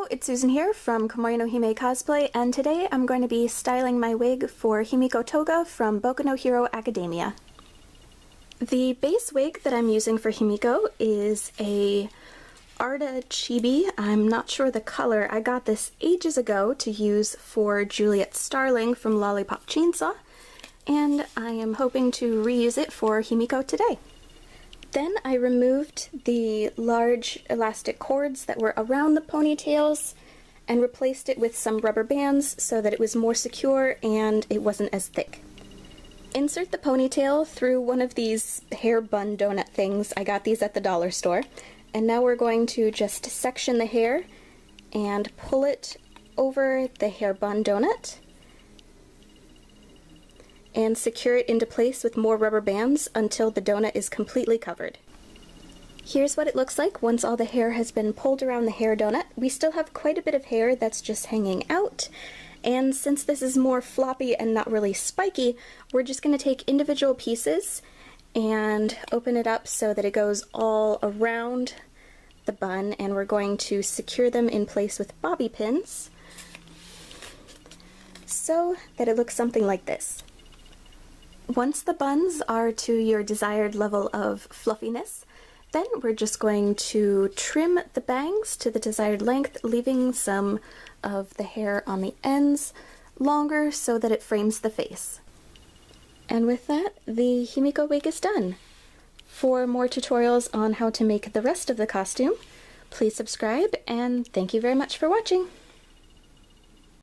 Hello, it's Susan here from Boku No Hero Cosplay, and today I'm going to be styling my wig for Himiko Toga from Boku No Hero Academia. The base wig that I'm using for Himiko is a Arda Chibi. I'm not sure the color. I got this ages ago to use for Juliet Starling from Lollipop Chainsaw, and I am hoping to reuse it for Himiko today. Then I removed the large elastic cords that were around the ponytails and replaced it with some rubber bands so that it was more secure and it wasn't as thick. Insert the ponytail through one of these hair bun donut things. I got these at the dollar store. And now we're going to just section the hair and pull it over the hair bun donut and secure it into place with more rubber bands until the donut is completely covered. Here's what it looks like once all the hair has been pulled around the hair donut. We still have quite a bit of hair that's just hanging out, and since this is more floppy and not really spiky, we're just going to take individual pieces and open it up so that it goes all around the bun, and we're going to secure them in place with bobby pins so that it looks something like this. Once the buns are to your desired level of fluffiness, then we're just going to trim the bangs to the desired length, leaving some of the hair on the ends longer so that it frames the face. And with that, the Himiko wig is done. For more tutorials on how to make the rest of the costume, please subscribe, and thank you very much for watching!